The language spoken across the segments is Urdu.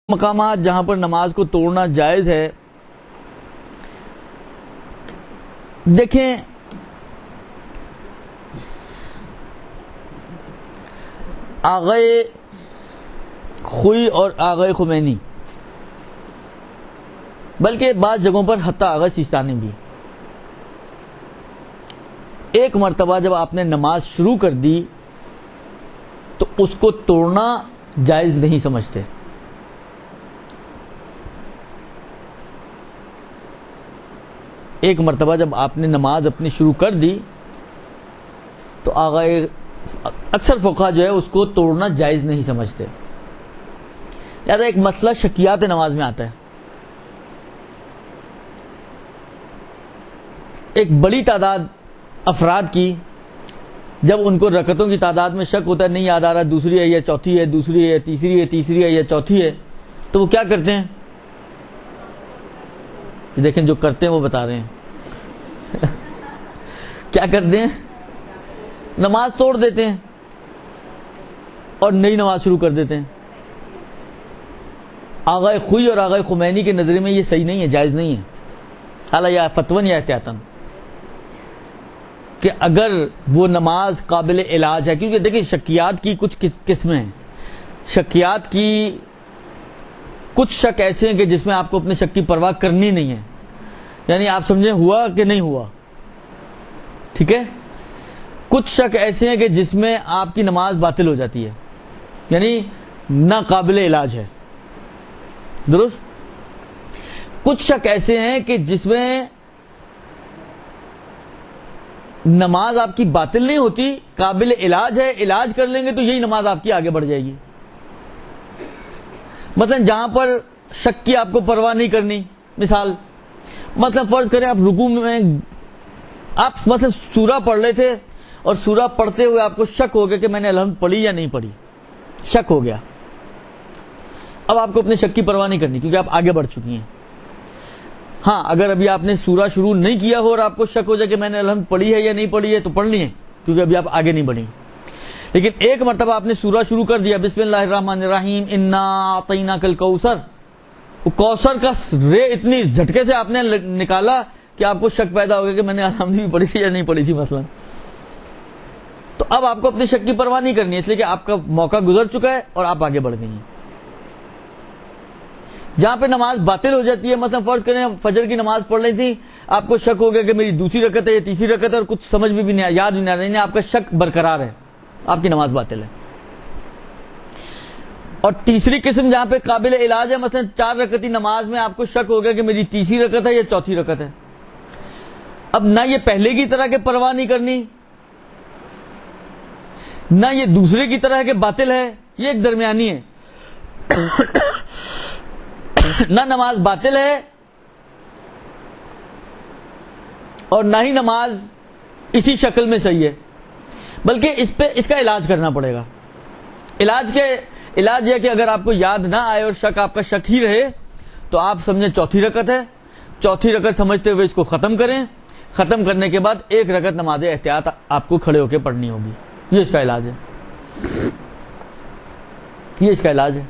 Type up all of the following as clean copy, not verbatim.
مقامات جہاں پر نماز کو توڑنا جائز ہے، دیکھیں آغائے خوئی اور آغائے خمینی، بلکہ بعض جگہوں پر حتیٰ آغائے سیستانی بھی، ایک مرتبہ جب آپ نے نماز شروع کر دی تو اس کو توڑنا جائز نہیں سمجھتے۔ ایک مرتبہ جب آپ نے نماز اپنی شروع کر دی تو آغائے اکثر فقہا جو ہے اس کو توڑنا جائز نہیں سمجھتے۔ لہذا ایک مسئلہ شکیات نماز میں آتا ہے۔ ایک بڑی تعداد افراد کی جب ان کو رکعتوں کی تعداد میں شک ہوتا ہے، نہیں یاد آ رہا دوسری ہے یا چوتھی ہے، دوسری ہے تیسری ہے، تیسری ہے یا چوتھی ہے، تو وہ کیا کرتے ہیں؟ دیکھیں جو کرتے ہیں وہ بتا رہے ہیں کیا کرتے ہیں؟ نماز توڑ دیتے ہیں اور نئی نماز شروع کر دیتے ہیں۔ آغائے خوئی اور آغائے خمینی کے نظریے میں یہ صحیح نہیں ہے، جائز نہیں ہے، حالانکہ یا فتویٰ یا احتیاطاً، کہ اگر وہ نماز قابل علاج ہے، کیونکہ دیکھیں شکیات کی کچھ قسمیں ہیں۔ شکیات کی کچھ شک ایسے ہیں کہ جس میں آپ کو اپنے شک کی پرواہ کرنی نہیں ہے، یعنی آپ سمجھیں ہوا کہ نہیں ہوا، ٹھیک ہے۔ کچھ شک ایسے ہیں کہ جس میں آپ کی نماز باطل ہو جاتی ہے، یعنی ناقابل علاج ہے، درست۔ کچھ شک ایسے ہیں کہ جس میں نماز آپ کی باطل نہیں ہوتی، قابل علاج ہے، علاج کر لیں گے تو یہی نماز آپ کی آگے بڑھ جائے گی۔ مثلا جہاں پر شک کی آپ کو پرواہ نہیں کرنی، مثال مثلا فرض کریں آپ رکوع میں آپ مثلا سورہ پڑھ رہے تھے اور سورہ پڑھتے ہوئے آپ کو شک ہو گیا کہ میں نے الحمد پڑھی یا نہیں پڑھی، شک ہو گیا۔ اب آپ کو اپنے شک کی پرواہ نہیں کرنی کیونکہ آپ آگے بڑھ چکی ہیں۔ ہاں اگر ابھی آپ نے سورہ شروع نہیں کیا ہو اور آپ کو شک ہو جائے کہ میں نے الحمد پڑھی ہے یا نہیں پڑھی ہے تو پڑھنی ہے، کیونکہ ابھی آپ آگے نہیں بڑھی۔ لیکن ایک مرتبہ آپ نے سورہ شروع کر دیا، بسم اللہ الرحمن الرحیم انا اعطیناک الکوثر، وہ کوثر کا رے اتنی جھٹکے سے آپ نے نکالا کہ آپ کو شک پیدا ہو گیا کہ میں نے الحمد بھی پڑھی تھی یا نہیں پڑھی تھی مثلا، تو اب آپ کو اپنے شک کی پرواہ نہیں کرنی ہے، اس لیے کہ آپ کا موقع گزر چکا ہے اور آپ آگے بڑھ گئی ہیں۔ جہاں پہ نماز باطل ہو جاتی ہے، مثلا فرض کریں فجر کی نماز پڑھ رہی تھی، آپ کو شک ہو گیا کہ میری دوسری رکعت ہے یا تیسری رکعت ہے اور کچھ سمجھ بھی نہیں یاد بھی نہیں آ رہی، آپ کا شک برقرار ہے، آپ کی نماز باطل ہے۔ اور تیسری قسم جہاں پہ قابل علاج ہے، مثلا 4 رکعتی نماز میں آپ کو شک ہو گیا کہ میری تیسری رکعت ہے یا چوتھی رکعت ہے، اب نہ یہ پہلے کی طرح کہ پرواہ نہیں کرنی، نہ یہ دوسرے کی طرح کہ باطل ہے، یہ ایک درمیانی ہے۔ نہ نماز باطل ہے اور نہ ہی نماز اسی شکل میں صحیح ہے، بلکہ اس کا علاج کرنا پڑے گا۔ علاج یہ کہ اگر آپ کو یاد نہ آئے اور شک آپ کا شک ہی رہے تو آپ سمجھیں چوتھی رکعت ہے، چوتھی رکعت سمجھتے ہوئے اس کو ختم کریں، ختم کرنے کے بعد ایک رکعت نماز احتیاط آپ کو کھڑے ہو کے پڑھنی ہوگی، یہ اس کا علاج ہے، یہ اس کا علاج ہے۔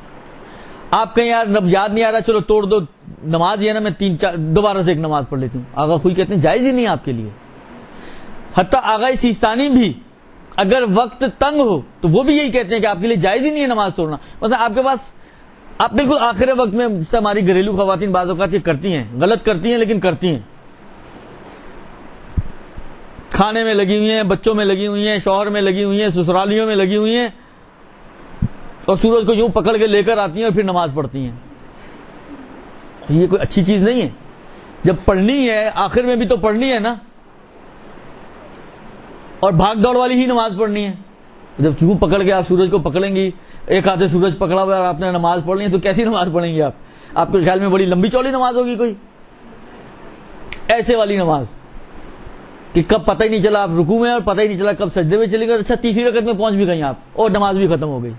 آپ کہیں یار یاد نہیں آ رہا، چلو توڑ دو نماز، یہ نا میں 3-4 دوبارہ سے ایک نماز پڑھ لیتی ہوں، آغا خوئی کہتے ہیں جائز ہی نہیں آپ کے لیے۔ حتیٰ آغا سیستانی بھی اگر وقت تنگ ہو تو وہ بھی یہی کہتے ہیں کہ آپ کے لیے جائز ہی نہیں ہے نماز توڑنا۔ مثلا آپ کے پاس آپ بالکل آخر وقت میں، جس سے ہماری گھریلو خواتین بعض اوقات یہ کرتی ہیں، غلط کرتی ہیں لیکن کرتی ہیں، کھانے میں لگی ہوئی ہیں، بچوں میں لگی ہوئی ہیں، شوہر میں لگی ہوئی ہیں، سسرالیوں میں لگی ہوئی ہیں، اور سورج کو یوں پکڑ کے لے کر آتی ہیں اور پھر نماز پڑھتی ہیں۔ یہ کوئی اچھی چیز نہیں ہے، جب پڑھنی ہے آخر میں بھی تو پڑھنی ہے نا، اور بھاگ دوڑ والی ہی نماز پڑھنی ہے۔ جب یوں پکڑ کے آپ سورج کو پکڑیں گی، ایک ہاتھ سے سورج پکڑا ہوا ہے اور آپ نے نماز پڑھنی ہے، تو کیسی نماز پڑھیں گی آپ کے خیال میں بڑی لمبی چوڑی نماز ہوگی کوئی ایسے والی نماز کہ کب پتہ ہی نہیں چلا آپ رکوع میں اور پتہ ہی نہیں چلا کب سجدے میں چلے گئے، اچھا تیسری رکعت میں پہنچ بھی گئی آپ اور نماز بھی ختم ہو گئی۔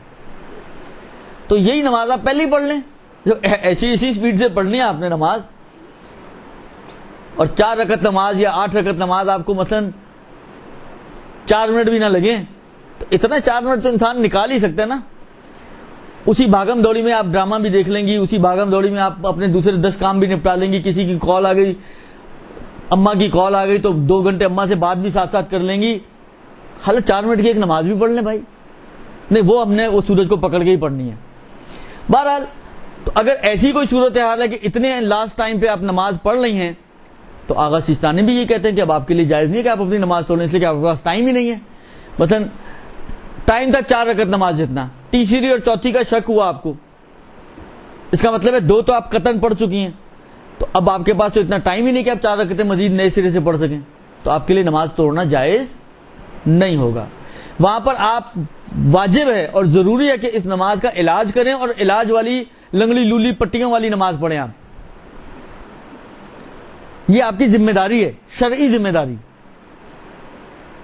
تو یہی نماز آپ پہلے ہی پڑھ لیں، جو ایسی اسپیڈ سے پڑھنی ہے آپ نے نماز، اور 4 رکعت نماز یا 8 رکعت نماز آپ کو مثلا 4 منٹ بھی نہ لگیں، تو اتنا 4 منٹ تو انسان نکال ہی سکتا ہے نا۔ اسی بھاگم دوڑی میں آپ ڈرامہ بھی دیکھ لیں گی, اسی بھاگم دوڑی میں آپ اپنے دوسرے 10 کام بھی نپٹا لیں گی. کسی کی کال آ گئی, اماں کی کال آ گئی تو 2 گھنٹے اماں سے بات بھی ساتھ ساتھ کر لیں گی. حالانکہ 4 منٹ کی ایک نماز بھی پڑھ لیں بھائی, نہیں وہ ہم نے اس سورج کو پکڑ کے ہی پڑھنی ہے. بہرحال تو اگر ایسی کوئی صورتحال ہے کہ اتنے لاسٹ ٹائم پہ آپ نماز پڑھ رہی ہیں, تو آغا سیستانی بھی یہ کہتے ہیں کہ اب آپ کے لیے جائز نہیں ہے کہ آپ اپنی نماز توڑیں, اس لیے کہ آپ کے پاس ٹائم ہی نہیں ہے. مثلا ٹائم تھا 4 رکعت نماز جتنا, تیسری اور چوتھی کا شک ہوا آپ کو, اس کا مطلب ہے 2 تو آپ قطعاً پڑھ چکی ہیں, تو اب آپ کے پاس تو اتنا ٹائم ہی نہیں کہ آپ 4 رکعتیں مزید نئے سرے سے پڑھ سکیں, تو آپ کے لیے نماز توڑنا جائز نہیں ہوگا. وہاں پر آپ واجب ہے اور ضروری ہے کہ اس نماز کا علاج کریں, اور علاج والی لنگڑی لولی پٹیوں والی نماز پڑھیں آپ. یہ آپ کی ذمہ داری ہے, شرعی ذمہ داری.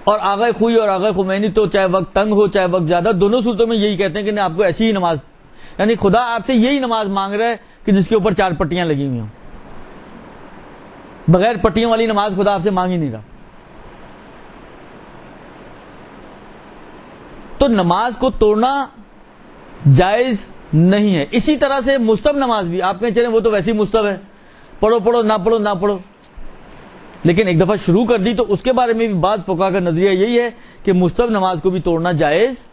اور آغا خوئی اور آغا خمینی تو چاہے وقت تنگ ہو چاہے وقت زیادہ, دونوں صورتوں میں یہی کہتے ہیں کہ نہیں, آپ کو ایسی ہی نماز, یعنی خدا آپ سے یہی نماز مانگ رہا ہے کہ جس کے اوپر 4 پٹیاں لگی ہوئی ہوں. بغیر پٹیوں والی نماز خدا آپ سے مانگ ہی نہیں رہا. تو نماز کو توڑنا جائز نہیں ہے. اسی طرح سے مستحب نماز بھی آپ کہیں چلیں وہ تو ویسی مستحب ہے, پڑھو پڑھو نہ پڑھو نہ پڑھو, لیکن ایک دفعہ شروع کر دی تو اس کے بارے میں بھی بعض فقہا کا نظریہ یہی ہے کہ مستحب نماز کو بھی توڑنا جائز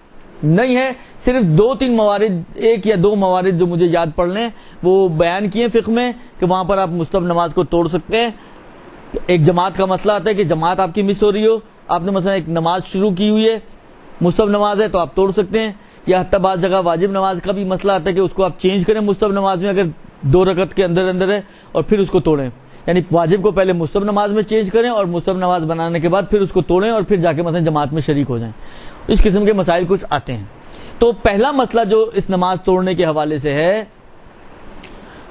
نہیں ہے. صرف 2-3 موارد, 1 یا 2 موارد جو مجھے یاد پڑ لیں وہ بیان کیے فقہ میں کہ وہاں پر آپ مستحب نماز کو توڑ سکتے ہیں. ایک جماعت کا مسئلہ آتا ہے کہ جماعت آپ کی مس ہو رہی ہو, آپ نے مثلا ایک نماز شروع کی ہوئی ہے, مستحب نماز ہے تو آپ توڑ سکتے ہیں. یا حتی بعض جگہ واجب نماز کا بھی مسئلہ آتا ہے کہ اس کو آپ چینج کریں مستحب نماز میں, اگر 2 رکعت کے اندر اندر ہے, اور پھر اس کو توڑیں. یعنی واجب کو پہلے مستحب نماز میں چینج کریں اور مستحب نماز بنانے کے بعد پھر اس کو توڑیں اور پھر جا کے مثلا جماعت میں شریک ہو جائیں. اس قسم کے مسائل کچھ آتے ہیں. تو پہلا مسئلہ جو اس نماز توڑنے کے حوالے سے ہے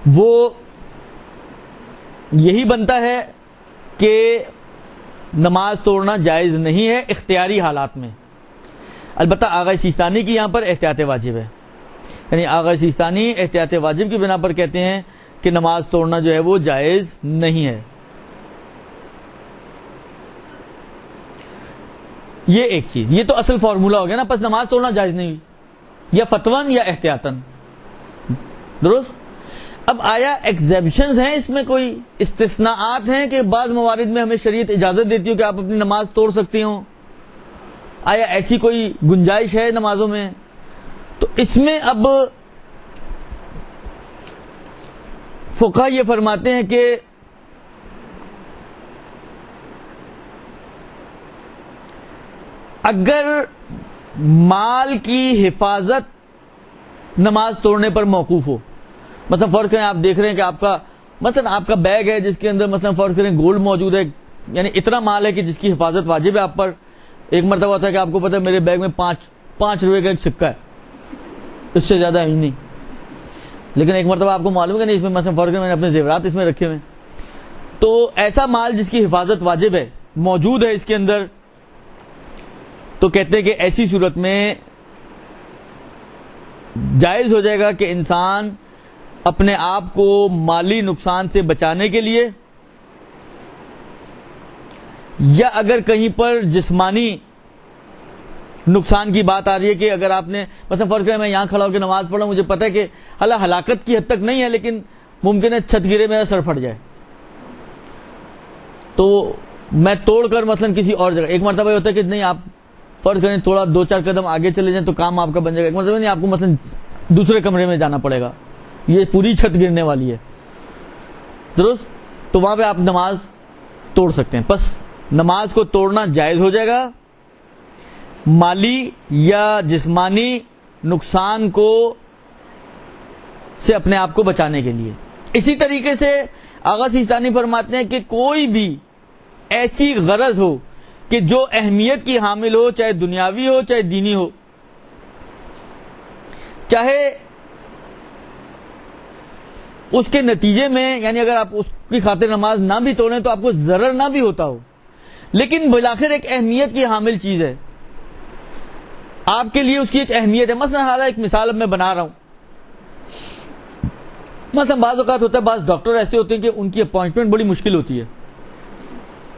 وہ یہی بنتا ہے کہ نماز توڑنا جائز نہیں ہے اختیاری حالات میں. البتہ آغا سیستانی کی یہاں پر احتیاط واجب ہے, یعنی آغا سیستانی احتیاط واجب کی بنا پر کہتے ہیں کہ نماز توڑنا جو ہے وہ جائز نہیں ہے. یہ ایک چیز, یہ تو اصل فارمولہ ہو گیا نا, پس نماز توڑنا جائز نہیں, یا فتوان یا احتیاطاً, درست. اب آیا ایگزیبشنز ہیں اس میں, کوئی استثناءات ہیں کہ بعض موارد میں ہمیں شریعت اجازت دیتی ہو کہ آپ اپنی نماز توڑ سکتے ہوں؟ آیا ایسی کوئی گنجائش ہے نمازوں میں؟ تو اس میں اب فقہا یہ فرماتے ہیں کہ اگر مال کی حفاظت نماز توڑنے پر موقوف ہو, مثلا فرض کریں آپ دیکھ رہے ہیں کہ آپ کا بیگ ہے جس کے اندر مثلا فرض کریں گولڈ موجود ہے, یعنی اتنا مال ہے کہ جس کی حفاظت واجب ہے آپ پر. ایک مرتبہ ہوتا ہے کہ آپ کو پتا ہے میرے بیگ میں 5 روپے کا ایک سکہ ہے, اس سے زیادہ ہی نہیں, لیکن ایک مرتبہ آپ کو معلوم ہے نہیں اس میں مثلا فرض کریں میں نے اپنے زیورات اس میں رکھے ہوئے, تو ایسا مال جس کی حفاظت واجب ہے موجود ہے اس کے اندر, تو کہتے ہیں کہ ایسی صورت میں جائز ہو جائے گا کہ انسان اپنے آپ کو مالی نقصان سے بچانے کے لیے, یا اگر کہیں پر جسمانی نقصان کی بات آ رہی ہے کہ اگر آپ نے مثلا فرض کریں میں یہاں کھڑا ہو کے نماز پڑھا, مجھے پتا ہے کہ ہلاکت کی حد تک نہیں ہے لیکن ممکن ہے چھت گرے میرا سر پھٹ جائے, تو میں توڑ کر مثلا کسی اور جگہ, ایک مرتبہ ہوتا ہے کہ نہیں آپ فرض کریں تھوڑا 2-4 قدم آگے چلے جائیں تو کام آپ کا بن جائے گا, ایک مرتبہ نہیں آپ کو مثلا دوسرے کمرے میں جانا پڑے گا, یہ پوری چھت گرنے والی ہے, درست. تو وہاں پہ آپ نماز توڑ سکتے ہیں. بس نماز کو توڑنا جائز ہو جائے گا مالی یا جسمانی نقصان کو سے اپنے آپ کو بچانے کے لیے. اسی طریقے سے آغا سیستانی فرماتے ہیں کہ کوئی بھی ایسی غرض ہو کہ جو اہمیت کی حامل ہو, چاہے دنیاوی ہو چاہے دینی ہو, چاہے اس کے نتیجے میں, یعنی اگر آپ اس کی خاطر نماز نہ بھی توڑیں تو آپ کو ضرر نہ بھی ہوتا ہو, لیکن بالآخر ایک اہمیت کی حامل چیز ہے, آپ کے لیے اس کی ایک اہمیت ہے. مثلا حالہ ایک مثال اب میں بنا رہا ہوں, مثلا بعض اوقات ہوتا ہے بعض ڈاکٹر ایسے ہوتے ہیں کہ ان کی اپوائنٹمنٹ بڑی مشکل ہوتی ہے,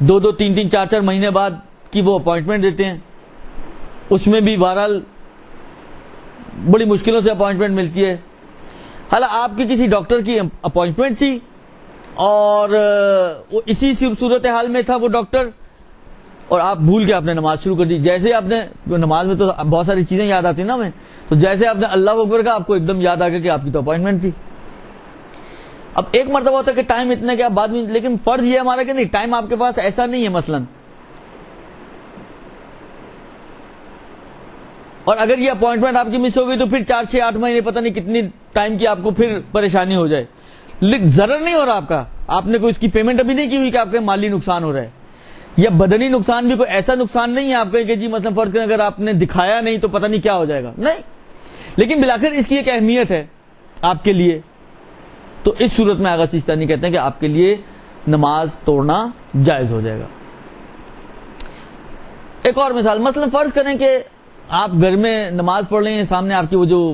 2-2, 3-3, 4-4 مہینے بعد کی وہ اپوائنٹمنٹ دیتے ہیں, اس میں بھی بہرحال بڑی مشکلوں سے اپوائنٹمنٹ ملتی ہے. حالانکہ آپ کی کسی ڈاکٹر کی اپوائنٹمنٹ تھی اور وہ اسی صورت حال میں تھا وہ ڈاکٹر, اور آپ بھول کے آپ نے نماز شروع کر دی. جیسے آپ نے, نماز میں تو بہت ساری چیزیں یاد آتی ہیں نا ہمیں, تو جیسے آپ نے اللہ اکبر کا, آپ کو ایک دم یاد آ گیا کہ آپ کی تو اپوائنٹمنٹ تھی. اب ایک مرتبہ ہوتا ہے کہ ٹائم اتنا کہ آپ بعد میں, لیکن فرض یہ ہمارا کہ نہیں, ٹائم آپ کے پاس ایسا نہیں ہے مثلاً, اور اگر یہ اپوائنٹمنٹ آپ کی مس ہو گئی تو پھر 4-6-8 مہینے پتہ نہیں کتنی ٹائم کی آپ کو پھر پریشانی ہو جائے. ضرر نہیں ہو رہا آپ کا, آپ نے کوئی اس کی پیمنٹ ابھی نہیں کی ہوئی کہ آپ کا مالی نقصان ہو رہا ہے, یا بدنی نقصان بھی کوئی ایسا نقصان نہیں ہے آپ کا کہ جی مثلا فرض کریں اگر آپ نے دکھایا نہیں تو پتہ نہیں کیا ہو جائے گا, نہیں, لیکن بالآخر اس کی ایک اہمیت ہے آپ کے لیے. تو اس صورت میں آغا سیستانی کہتے ہیں کہ آپ کے لیے نماز توڑنا جائز ہو جائے گا. ایک اور مثال, مثلا فرض کریں کہ آپ گھر میں نماز پڑھ رہے ہیں, سامنے آپ کی وہ جو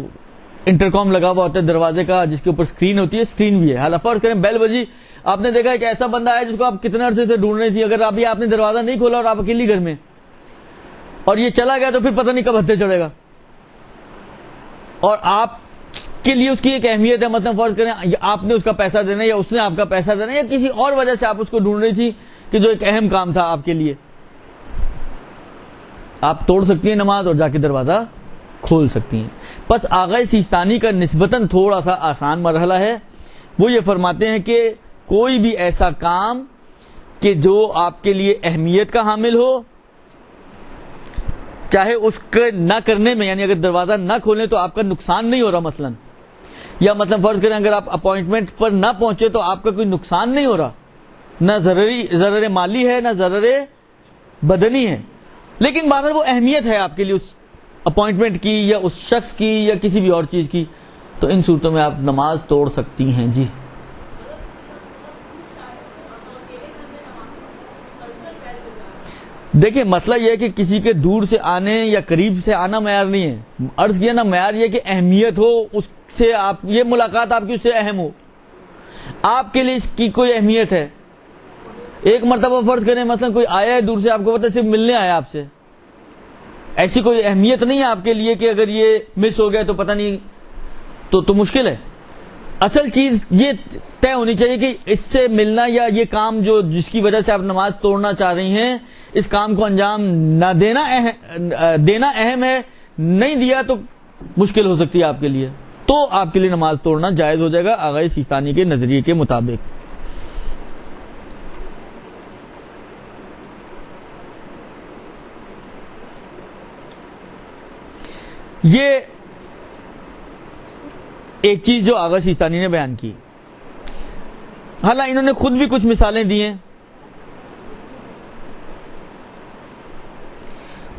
انٹرکام لگا ہوا ہوتا ہے دروازے کا جس کے اوپر اسکرین ہوتی ہے, اسکرین بھی ہے. حالانکہ فرض کریں بیل بجی, آپ نے دیکھا کہ ایسا بندہ ہے جس کو آپ کتنے عرصے سے ڈھونڈ رہی تھی, اگر ابھی آپ نے دروازہ نہیں کھولا اور آپ اکیلی گھر میں, اور یہ چلا گیا تو پھر پتہ نہیں کب ہتھے چڑھے گا, اور آپ کے لیے اس کی ایک اہمیت ہے. مثلا فرض کریں آپ نے اس کا پیسہ دینا یا اس نے آپ کا پیسہ دینا, یا کسی اور وجہ سے آپ اس کو ڈھونڈ رہی تھی کہ جو ایک اہم کام تھا آپ کے لیے, آپ توڑ سکتی ہیں نماز اور جا کے دروازہ کھول سکتی ہیں. بس آغا سیستانی کا نسبتاً تھوڑا سا آسان مرحلہ ہے. وہ یہ فرماتے ہیں کہ کوئی بھی ایسا کام کہ جو آپ کے لیے اہمیت کا حامل ہو, چاہے اس کے نہ کرنے میں, یعنی اگر دروازہ نہ کھولیں تو آپ کا نقصان نہیں ہو رہا مثلا, یا مثلا فرض کریں اگر آپ اپوائنٹمنٹ پر نہ پہنچے تو آپ کا کوئی نقصان نہیں ہو رہا, نہ ضرر مالی ہے نہ ضرر بدنی ہے, لیکن بہرحال وہ اہمیت ہے آپ کے لیے اس اپوائنٹمنٹ کی یا اس شخص کی یا کسی بھی اور چیز کی, تو ان صورتوں میں آپ نماز توڑ سکتی ہیں. جی دیکھیں, مسئلہ یہ ہے کہ کسی کے دور سے آنے یا قریب سے آنا معیار نہیں ہے. عرض کیا نا, معیار یہ کہ اہمیت ہو اس سے, آپ یہ ملاقات آپ کی اس سے اہم ہو, آپ کے لیے اس کی کوئی اہمیت ہے. ایک مرتبہ فرض کریں مثلا کوئی آیا ہے دور سے, آپ کو پتہ صرف ملنے آیا آپ سے, ایسی کوئی اہمیت نہیں ہے آپ کے لیے کہ اگر یہ مس ہو گیا تو پتہ نہیں, تو مشکل ہے. اصل چیز یہ طے ہونی چاہیے کہ اس سے ملنا یا یہ کام جو جس کی وجہ سے آپ نماز توڑنا چاہ رہی ہیں, اس کام کو انجام نہ دینا اہم ہے, نہیں دیا تو مشکل ہو سکتی ہے آپ کے لیے, تو آپ کے لیے نماز توڑنا جائز ہو جائے گا آغا سیستانی کے نظریے کے مطابق. یہ ایک چیز جو آغا سیستانی نے بیان کی. حالانکہ انہوں نے خود بھی کچھ مثالیں دی ہیں.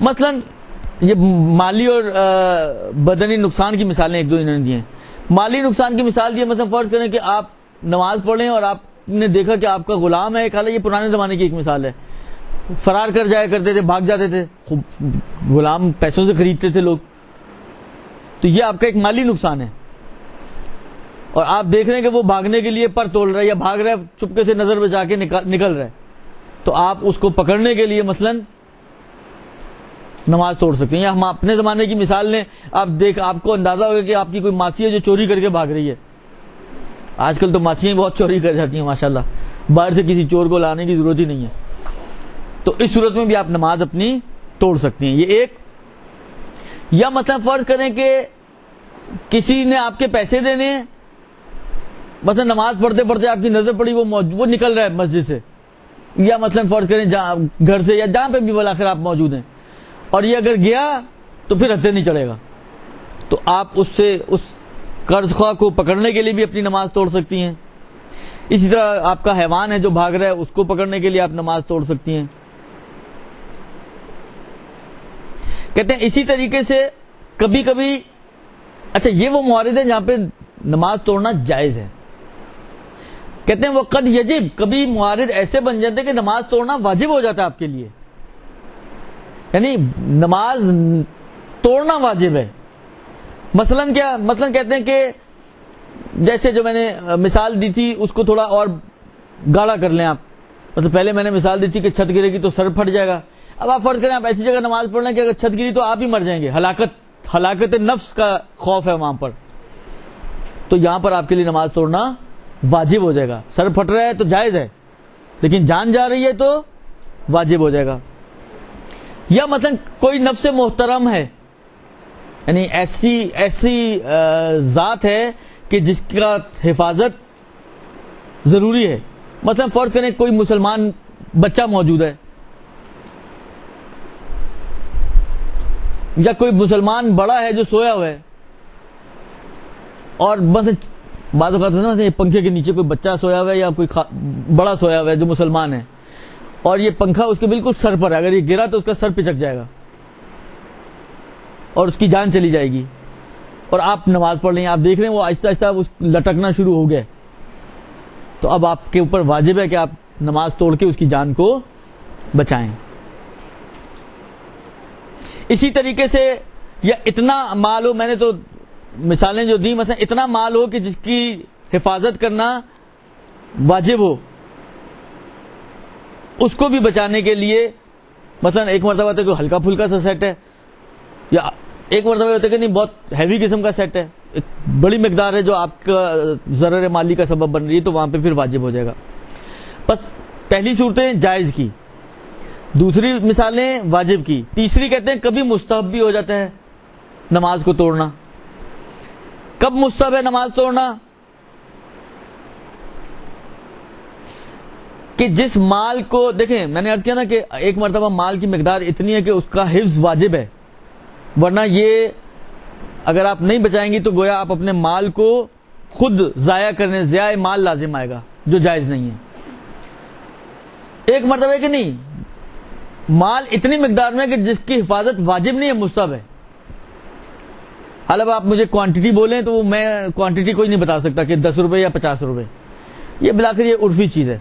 مثلا یہ مالی اور بدنی نقصان کی مثالیں ایک دو انہوں نے دی ہیں. مالی نقصان کی مثال دی ہے, مثلا فرض کریں کہ آپ نماز پڑھ رہے ہیں اور آپ نے دیکھا کہ آپ کا غلام ہے, حالانکہ یہ پرانے زمانے کی ایک مثال ہے, فرار کر جایا کرتے تھے, بھاگ جاتے تھے, غلام پیسوں سے خریدتے تھے لوگ, تو یہ آپ کا ایک مالی نقصان ہے. اور آپ دیکھ رہے ہیں کہ وہ بھاگنے کے لیے پر تول رہا ہے یا بھاگ رہا ہے, چپکے سے نظر بچا کے نکل رہا ہے, تو آپ اس کو پکڑنے کے لیے مثلا نماز توڑ سکتے ہیں. یا ہم اپنے زمانے کی مثال لیں, آپ کو اندازہ ہوگا کہ آپ کی کوئی ماسی ہے جو چوری کر کے بھاگ رہی ہے. آج کل تو ماسیاں بہت چوری کر جاتی ہیں ماشاءاللہ, باہر سے کسی چور کو لانے کی ضرورت ہی نہیں ہے. تو اس صورت میں بھی آپ نماز اپنی توڑ سکتی ہیں. یہ ایک. یا مثلا فرض کریں کہ کسی نے آپ کے پیسے دینے ہیں, مثلا نماز پڑھتے پڑھتے آپ کی نظر پڑی وہ نکل رہا ہے مسجد سے, یا مثلا فرض کریں گھر سے یا جہاں پہ بھی بالآخر آپ موجود ہیں, اور یہ اگر گیا تو پھر ہتھے نہیں چڑھے گا, تو آپ اس قرض خواہ کو پکڑنے کے لیے بھی اپنی نماز توڑ سکتی ہیں. اسی طرح آپ کا حیوان ہے جو بھاگ رہا ہے, اس کو پکڑنے کے لیے آپ نماز توڑ سکتی ہیں. کہتے ہیں اسی طریقے سے کبھی کبھی, اچھا یہ وہ موارد ہیں جہاں پہ نماز توڑنا جائز ہے. کہتے ہیں وہ قد یجب, کبھی موارد ایسے بن جاتے ہیں کہ نماز توڑنا واجب ہو جاتا ہے آپ کے لیے, یعنی نماز توڑنا واجب ہے. مثلا کیا, مثلا کہتے ہیں کہ جیسے جو میں نے مثال دی تھی اس کو تھوڑا اور گاڑا کر لیں آپ. مطلب پہلے میں نے مثال دی تھی کہ چھت گرے گی تو سر پھٹ جائے گا. اب آپ فرض کریں آپ ایسی جگہ نماز پڑھ لیں کہ اگر چھت گری تو آپ ہی مر جائیں گے, ہلاکت ہلاکت نفس کا خوف ہے وہاں پر، تو یہاں پر آپ کے لیے نماز توڑنا واجب ہو جائے گا. سر پھٹ رہا ہے تو جائز ہے، لیکن جان جا رہی ہے تو واجب ہو جائے گا. یا مثلا کوئی نفس محترم ہے، یعنی ایسی ذات ہے کہ جس کا حفاظت ضروری ہے. مثلا فرض کریں کوئی مسلمان بچہ موجود ہے، یا کوئی مسلمان بڑا ہے جو سویا ہوا ہے، اور بس بعض اوقات نا پنکھے کے نیچے کوئی بچہ سویا ہوا ہے یا کوئی بڑا سویا ہوا ہے جو مسلمان ہے، اور یہ پنکھا اس کے بالکل سر پر ہے، اگر یہ گرا تو اس کا سر پچک جائے گا اور اس کی جان چلی جائے گی. اور آپ نماز پڑھ رہے ہیں، آپ دیکھ رہے ہیں وہ آہستہ آہستہ لٹکنا شروع ہو گیا، تو اب آپ کے اوپر واجب ہے کہ آپ نماز توڑ کے اس کی جان کو بچائیں. اسی طریقے سے یا اتنا مال ہو، میں نے تو مثالیں جو دی، مثلا اتنا مال ہو کہ جس کی حفاظت کرنا واجب ہو، اس کو بھی بچانے کے لیے مثلا ایک مرتبہ ہوتا ہے کہ ہلکا پھلکا سا سیٹ ہے، یا ایک مرتبہ ہوتا ہے کہ نہیں بہت ہیوی قسم کا سیٹ ہے، ایک بڑی مقدار ہے جو آپ کا ضرر مالی کا سبب بن رہی ہے، تو وہاں پہ پھر واجب ہو جائے گا. بس پہلی صورتیں جائز کی، دوسری مثالیں واجب کی، تیسری کہتے ہیں کبھی مستحب بھی ہو جاتا ہے نماز کو توڑنا. کب مستحب ہے نماز توڑنا؟ کہ جس مال کو، دیکھیں میں نے عرض کیا نا کہ ایک مرتبہ مال کی مقدار اتنی ہے کہ اس کا حفظ واجب ہے، ورنہ یہ اگر آپ نہیں بچائیں گی تو گویا آپ اپنے مال کو خود ضائع کرنے، ضیاء مال لازم آئے گا جو جائز نہیں ہے. ایک مرتبہ کہ نہیں مال اتنی مقدار میں کہ جس کی حفاظت واجب نہیں ہے، مستحب ہے. حالانکہ آپ مجھے کوانٹٹی بولیں تو میں کوانٹٹی کوئی نہیں بتا سکتا کہ 10 روپے یا 50 روپے، یہ بلاخر یہ عرفی چیز ہے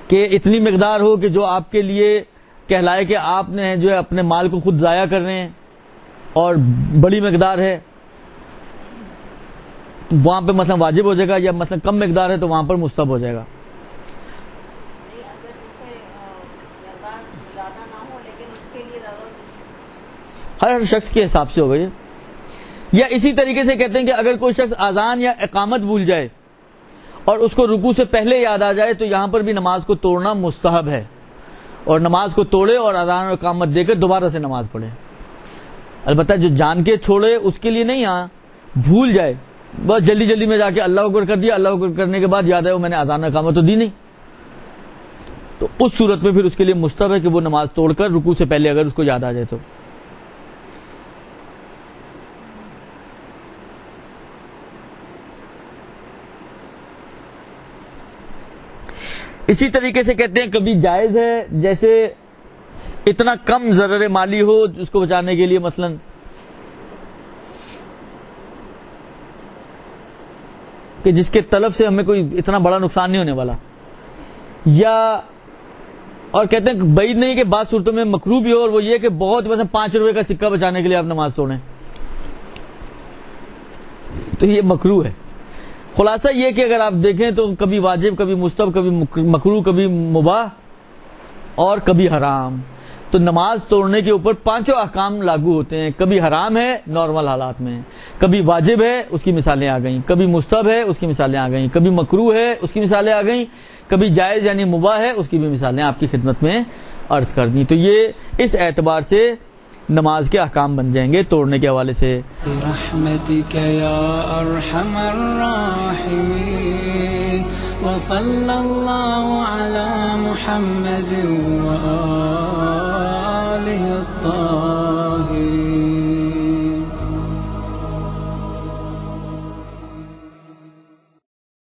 کہ اتنی مقدار ہو کہ جو آپ کے لیے کہلائے کہ آپ نے جو ہے اپنے مال کو خود ضائع کر رہے ہیں اور بڑی مقدار ہے، وہاں پہ مثلا واجب ہو جائے گا، یا مثلا کم مقدار ہے تو وہاں پر مستحب ہو جائے گا. ہر شخص کے حساب سے ہوگا یہ. یا اسی طریقے سے کہتے ہیں کہ اگر کوئی شخص اذان یا اقامت بھول جائے اور اس کو رکوع سے پہلے یاد آ جائے تو یہاں پر بھی نماز کو توڑنا مستحب ہے، اور نماز کو توڑے اور اذان اور اقامت دے کر دوبارہ سے نماز پڑھے. البتہ جو جان کے چھوڑے اس کے لیے نہیں، بھول جائے بس جلدی جلدی میں جا کے اللہ اکبر کر دیا، اللہ اکبر کرنے کے بعد یاد ہے وہ میں نے اذان اور اقامت تو دی نہیں، تو اس صورت میں پھر اس کے لیے مستحب ہے کہ وہ نماز توڑ کر رکوع سے پہلے اگر اس کو یاد آ جائے تو. اسی طریقے سے کہتے ہیں کبھی جائز ہے، جیسے اتنا کم ضرر مالی ہو اس کو بچانے کے لیے، مثلا کہ جس کے طلب سے ہمیں کوئی اتنا بڑا نقصان نہیں ہونے والا، یا اور کہتے ہیں بعید نہیں کہ بعض صورتوں میں مکروہ بھی ہو، اور وہ یہ کہ بہت مثلا 5 روپے کا سکہ بچانے کے لیے آپ نماز توڑیں تو یہ مکروہ ہے. خلاصہ یہ کہ اگر آپ دیکھیں تو کبھی واجب، کبھی مستحب، کبھی مکروہ، کبھی مباح اور کبھی حرام. تو نماز توڑنے کے اوپر 5 احکام لاگو ہوتے ہیں. کبھی حرام ہے نارمل حالات میں، کبھی واجب ہے اس کی مثالیں آ گئیں، کبھی مستحب ہے اس کی مثالیں آ گئیں، کبھی مکروہ ہے اس کی مثالیں آ گئیں، کبھی جائز یعنی مباح ہے اس کی بھی مثالیں آپ کی خدمت میں عرض کر دیں. تو یہ اس اعتبار سے نماز کے احکام بن جائیں گے توڑنے کے حوالے سے. برحمتک یا ارحم الراحمین وصلی اللہ علی محمد وآلہ الطاہرین.